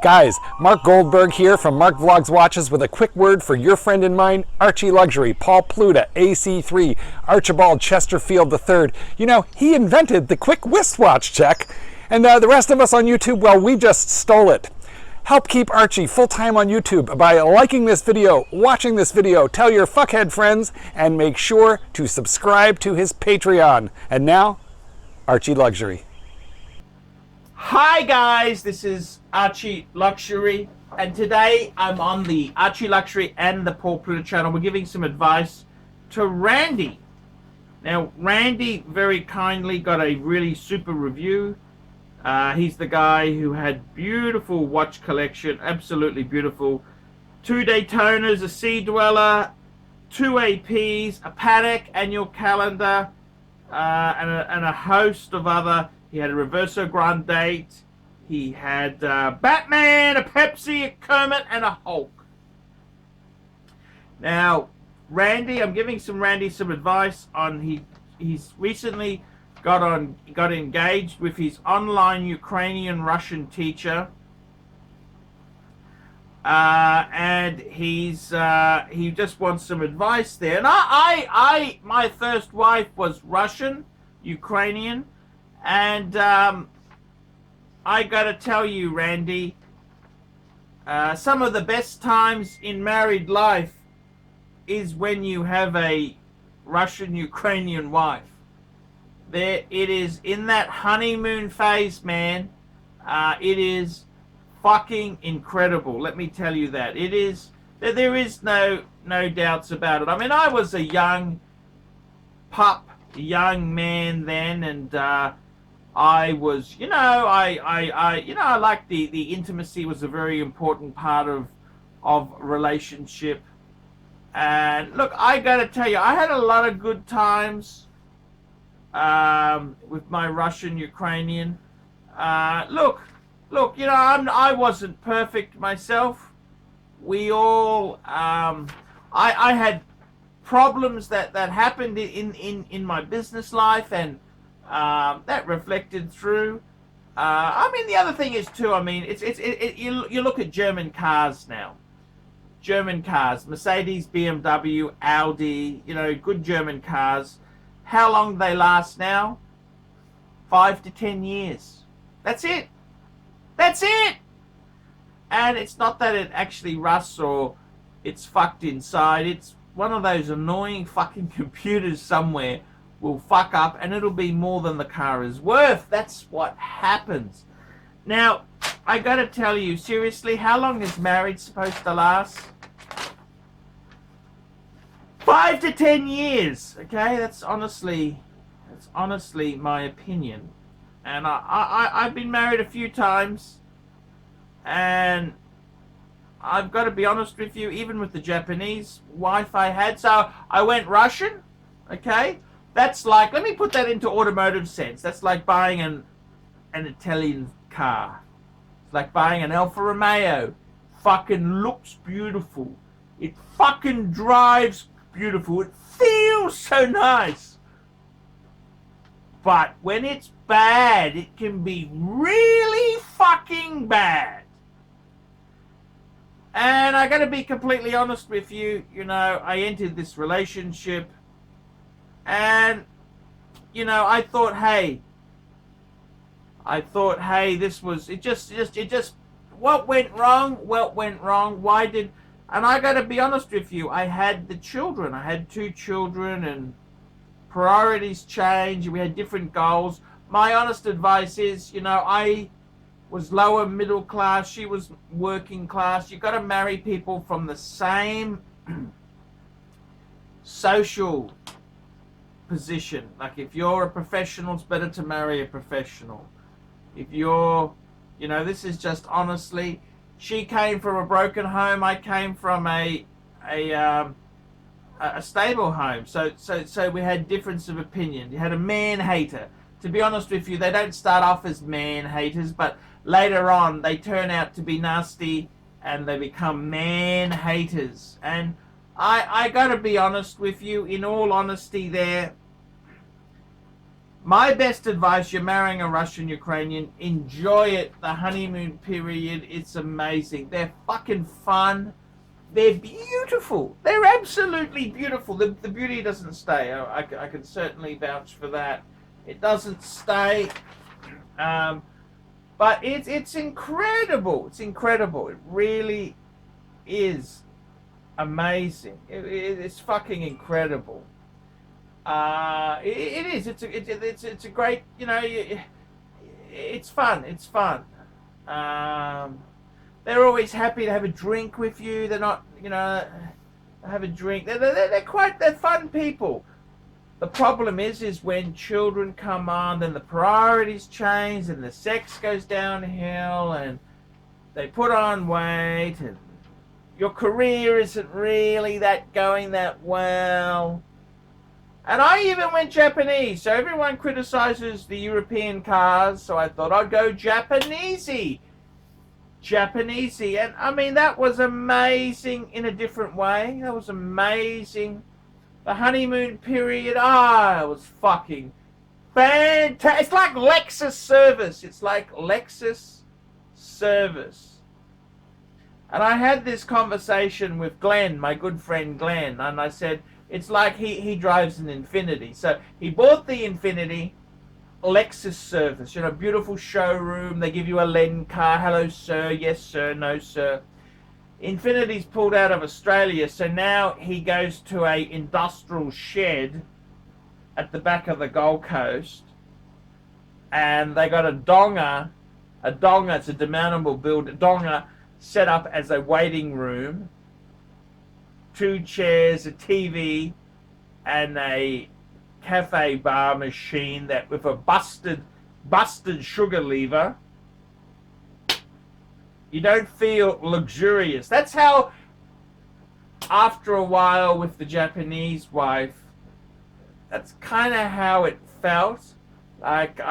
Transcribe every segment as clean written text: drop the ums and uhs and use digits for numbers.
Guys, Mark Goldberg here from Mark Vlogs Watches with a quick word for your friend and mine, ArchieLuxury, Paul Pluta, AC3, Archibald Chesterfield III. You know, he invented the quick wristwatch check, and the rest of us on YouTube, well, we just stole it. Help keep Archie full-time on YouTube by liking this video, watching this video, tell your fuckhead friends, and make sure to subscribe to his Patreon. And now, ArchieLuxury. Hi guys, this is ArchieLuxury, and today I'm on the ArchieLuxury and the Paul Pluta channel. We're giving some advice to Randy. Now, Randy very kindly got a really super review. He's the guy who had beautiful watch collection, absolutely beautiful. 2 Daytonas, a Sea Dweller, 2 APs, a Patek annual calendar, and a host of other. He had a Reverso Grande, he had Batman, a Pepsi, a Kermit, and a Hulk. Now, Randy, I'm giving Randy some advice on he's recently got engaged with his online Ukrainian Russian teacher, and he just wants some advice there. And my first wife was Russian, Ukrainian. And I gotta tell you, Randy, some of the best times in married life is when you have a Russian-Ukrainian wife. It is in that honeymoon phase, man. It is fucking incredible. Let me tell you that. It is. There is no doubts about it. I mean, I was a young man then, and I was, I like the intimacy was a very important part of relationship. And look, I gotta tell you, I had a lot of good times with my Russian Ukrainian. Look, I wasn't perfect myself. We all, I had problems that happened in my business life, and that reflected through. I mean, the other thing is too, I mean, you look at German cars now. German cars, Mercedes, BMW, Audi, good German cars. How long do they last now? 5 to 10 years. That's it. That's it. And it's not that it actually rusts or it's fucked inside. It's one of those annoying fucking computers somewhere will fuck up and it'll be more than the car is worth. That's what happens. Now, I gotta tell you, seriously, how long is marriage supposed to last? 5 to 10 years, okay? That's honestly my opinion. And I've been married a few times, and I've got to be honest with you, even with the Japanese wife I had, so I went Russian, okay? That's like, let me put that into automotive sense. That's like buying an Italian car. It's like buying an Alfa Romeo. Fucking looks beautiful. It fucking drives beautiful. It feels so nice. But when it's bad, it can be really fucking bad. And I gotta be completely honest with you, I entered this relationship and, I thought, hey, this was, what went wrong, and I gotta be honest with you, I had the children, I had 2 children, and priorities changed, we had different goals. My honest advice is, I was lower middle class, she was working class. You gotta marry people from the same social position. Like, if you're a professional, it's better to marry a professional. If you're, this is just honestly, she came from a broken home, I came from a stable home. So we had difference of opinion. You had a man hater. To be honest with you, they don't start off as man haters, but later on they turn out to be nasty and they become man haters. And I gotta be honest with you, in all honesty there, My best advice, you're marrying a Russian Ukrainian, enjoy it. The honeymoon period, it's amazing. They're fucking fun. They're beautiful. They're absolutely beautiful. The beauty doesn't stay. I can certainly vouch for that. It doesn't stay. But it's incredible. It's incredible. It really is amazing. It's fucking incredible. It is. It's a great. It's fun. It's fun. They're always happy to have a drink with you. They're not, have a drink. They're fun people. The problem is when children come on, then the priorities change, and the sex goes downhill, and they put on weight, and your career isn't really going that well. And I even went Japanese, so everyone criticizes the European cars, so I thought I'd go Japanesey. And I mean, that was amazing in a different way. That was amazing. The honeymoon period, it was fucking fantastic. It's like Lexus service. And I had this conversation with Glenn, my good friend Glenn, and I said, it's like he drives an Infiniti. So he bought the Infiniti, Lexus service, beautiful showroom. They give you a Len car. Hello, sir. Yes, sir. No, sir. Infiniti's pulled out of Australia, so now he goes to a industrial shed at the back of the Gold Coast, and they got a donga, it's a demountable build, donga set up as a waiting room, 2 chairs, a TV, and a cafe bar machine that with a busted sugar lever. You don't feel luxurious. That's how, after a while with the Japanese wife, that's kind of how it felt. Like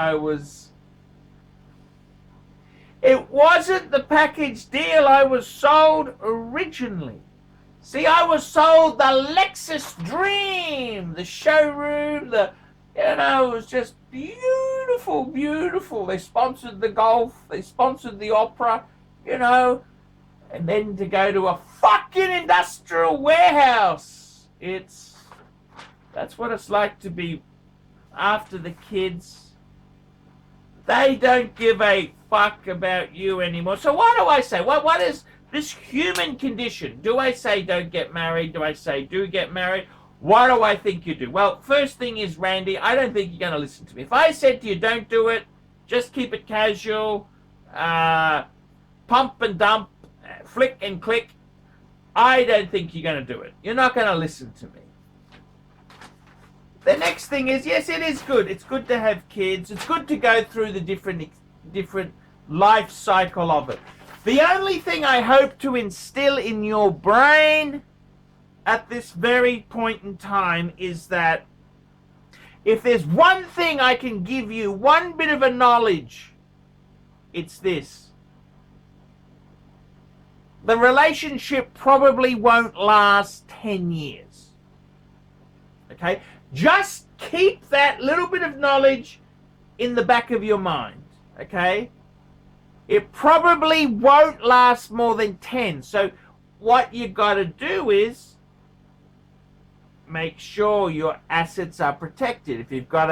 it wasn't the package deal I was sold originally. See, I was sold the Lexus dream, the showroom, it was just beautiful, beautiful. They sponsored the golf, they sponsored the opera, and then to go to a fucking industrial warehouse. That's what it's like to be after the kids. They don't give a fuck about you anymore. So what do I say? What is this human condition? Do I say don't get married? Do I say do get married? What do I think you do? Well, first thing is, Randy, I don't think you're going to listen to me. If I said to you don't do it, just keep it casual, pump and dump, flick and click, I don't think you're going to do it. You're not going to listen to me. The next thing is, yes, it is good. It's good to have kids. It's good to go through the different life cycle of it. The only thing I hope to instill in your brain at this very point in time is that if there's one thing I can give you, one bit of a knowledge, it's this. The relationship probably won't last 10 years. Okay? Just keep that little bit of knowledge in the back of your mind. Okay? It probably won't last more than 10. So what you got to do is make sure your assets are protected. If you've got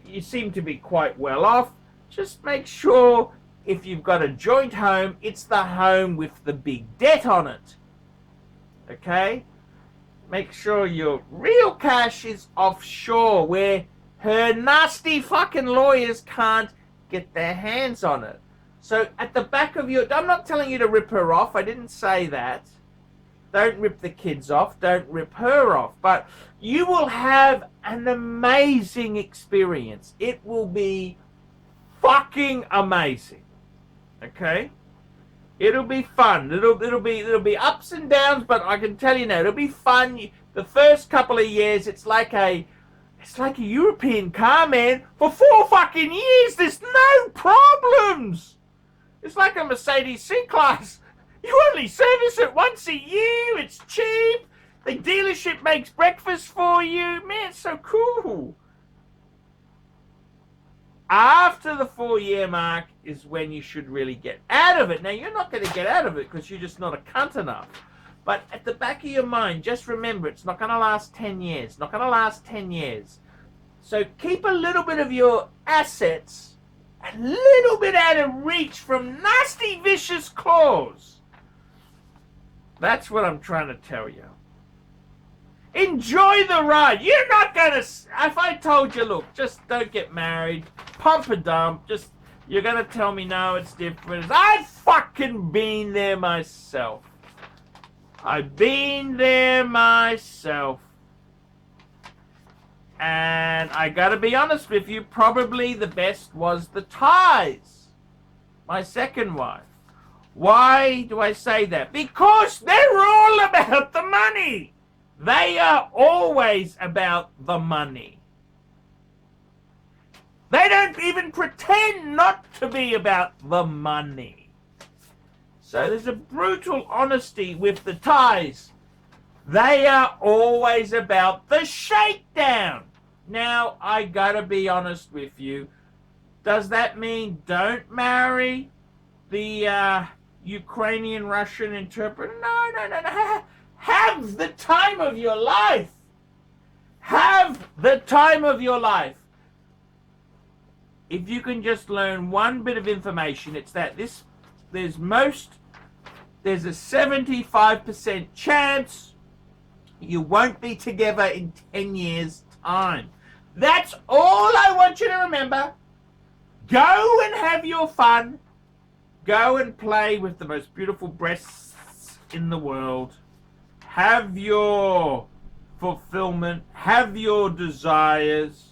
you seem to be quite well off, just make sure if you've got a joint home, it's the home with the big debt on it. Okay? Make sure your real cash is offshore where her nasty fucking lawyers can't get their hands on it. So at the back of I'm not telling you to rip her off. I didn't say that. Don't rip the kids off. Don't rip her off. But you will have an amazing experience. It will be fucking amazing. Okay? It'll be fun. It'll be ups and downs, but I can tell you now, it'll be fun. The first couple of years, it's like a European car, man. For 4 fucking years, there's no problems. It's like a Mercedes C-Class. You only service it once a year. It's cheap. The dealership makes breakfast for you. Man, it's so cool. After the 4-year mark is when you should really get out of it. Now, you're not going to get out of it because you're just not a cunt enough. But at the back of your mind, just remember, it's not going to last 10 years. It's not going to last 10 years. So keep a little bit of your assets a little bit out of reach from nasty, vicious claws. That's what I'm trying to tell you. Enjoy the ride. You're not going to... If I told you, look, just don't get married, pump a dump, just... You're going to tell me, no, it's different. I've fucking been there myself. I've been there myself. And I got to be honest with you, probably the best was the ties. My second wife. Why do I say that? Because they're all about the money. They are always about the money. They don't even pretend not to be about the money. So there's a brutal honesty with the ties. They are always about the shakedown. Now, I gotta be honest with you. Does that mean don't marry the Ukrainian Russian interpreter? No, no, no, no. Have the time of your life. Have the time of your life. If you can just learn one bit of information, it's that there's a 75% chance you won't be together in 10 years' time. That's all I want you to remember. Go and have your fun. Go and play with the most beautiful breasts in the world. Have your fulfillment. Have your desires.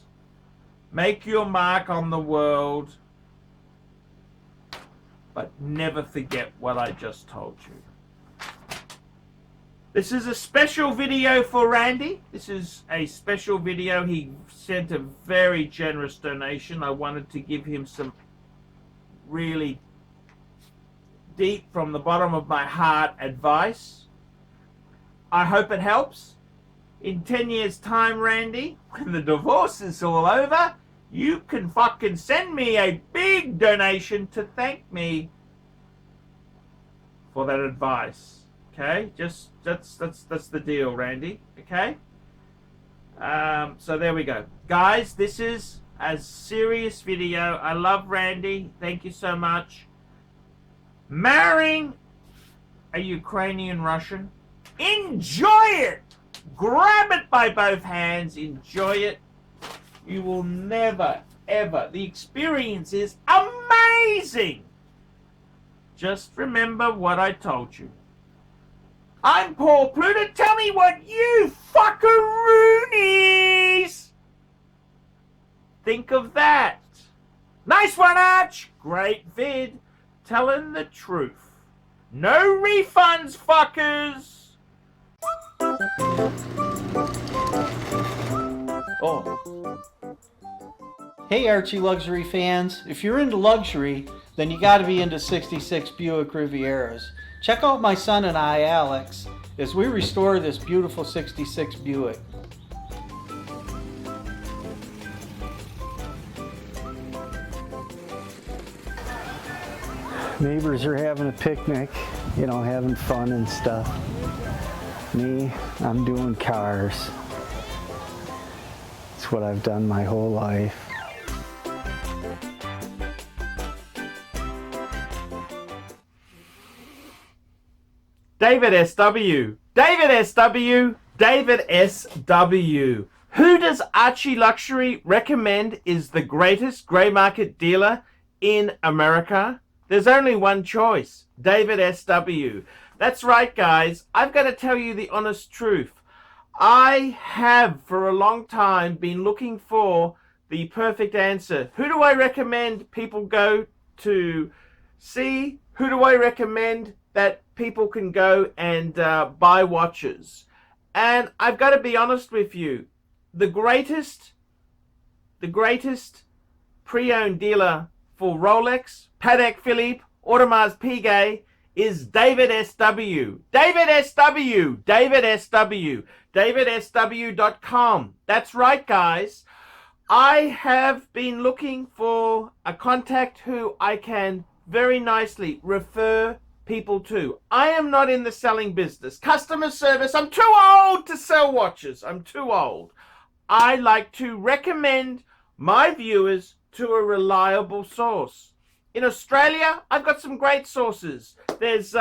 Make your mark on the world. But never forget what I just told you. This is a special video for Randy. This is a special video. He sent a very generous donation. I wanted to give him some really deep from the bottom of my heart advice. I hope it helps. In 10 years' time, Randy, when the divorce is all over, you can fucking send me a big donation to thank me for that advice. Okay? Just that's the deal, Randy. Okay? So there we go. Guys, this is a serious video. I love Randy. Thank you so much. Marrying a Ukrainian Russian. Enjoy it! Grab it by both hands. Enjoy it. You will never, ever. The experience is amazing. Just remember what I told you. I'm Paul Pluta. Tell me what you fuckaroonies think of that. Nice one, Arch. Great vid. Telling the truth. No refunds, fuckers. Oh. Hey Archie Luxury fans, if you're into luxury, then you gotta be into 66 Buick Rivieras. Check out my son and I, Alex, as we restore this beautiful 66 Buick. Neighbors are having a picnic, you know, having fun and stuff. Me, I'm doing cars. It's what I've done my whole life. David SW. David SW. David SW. Who does ArchieLuxury recommend is the greatest grey market dealer in America? There's only one choice. David SW. That's right, guys. I've got to tell you the honest truth. I have, for a long time, been looking for the perfect answer. Who do I recommend people go to see? Who do I recommend that people can go and buy watches? And I've got to be honest with you. The greatest pre-owned dealer for Rolex, Patek Philippe, Audemars Piguet is David SW. David SW. David SW. DavidSW.com. That's right, guys. I have been looking for a contact who I can very nicely refer people to. I am not in the selling business. Customer service, I'm too old to sell watches. I'm too old. I like to recommend my viewers to a reliable source. In Australia, I've got some great sources. There's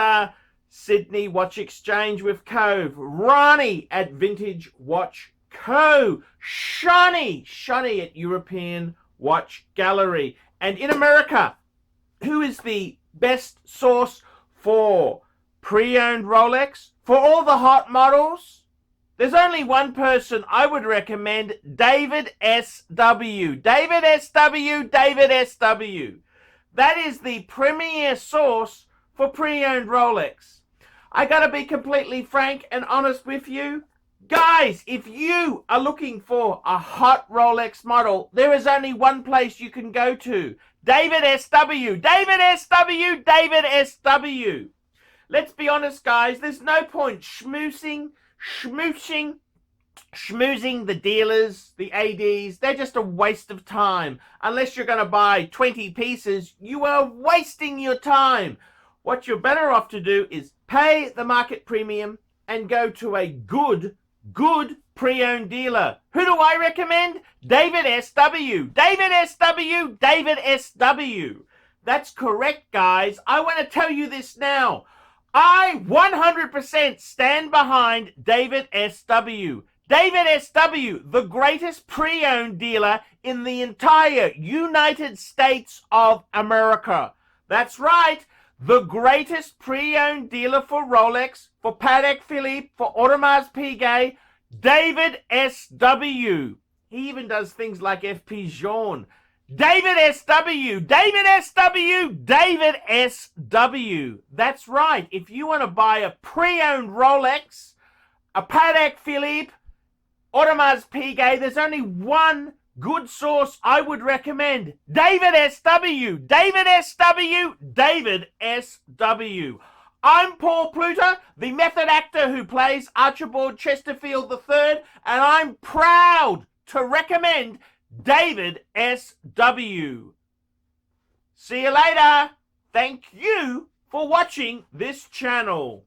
Sydney Watch Exchange with Cove, Ronnie at Vintage Watch Co, Shani at European Watch Gallery. And in America, who is the best source for pre-owned Rolex? For all the hot models, there's only one person I would recommend, David S.W. David S.W. David S.W. That is the premier source for pre-owned Rolex. I gotta be completely frank and honest with you. Guys, if you are looking for a hot Rolex model, there is only one place you can go to. David S.W. David S.W. David S.W. Let's be honest, guys. There's no point schmoozing the dealers, the ADs. They're just a waste of time. Unless you're going to buy 20 pieces, you are wasting your time. What you're better off to do is pay the market premium and go to a good pre-owned dealer. Who do I recommend? David S.W. David S.W. David S.W. That's correct, guys. I want to tell you this now. I 100% stand behind David S.W. David S.W., the greatest pre-owned dealer in the entire United States of America. That's right. The greatest pre-owned dealer for Rolex, for Patek Philippe, for Audemars Piguet, David S.W. He even does things like FP Journe. David S.W. David S.W. David S.W. That's right. If you want to buy a pre-owned Rolex, a Patek Philippe, Audemars Piguet, there's only one good source I would recommend. David S.W. David S.W. David S.W. I'm Paul Pluta, the method actor who plays Archibald Chesterfield III, and I'm proud to recommend David S.W. See you later. Thank you for watching this channel.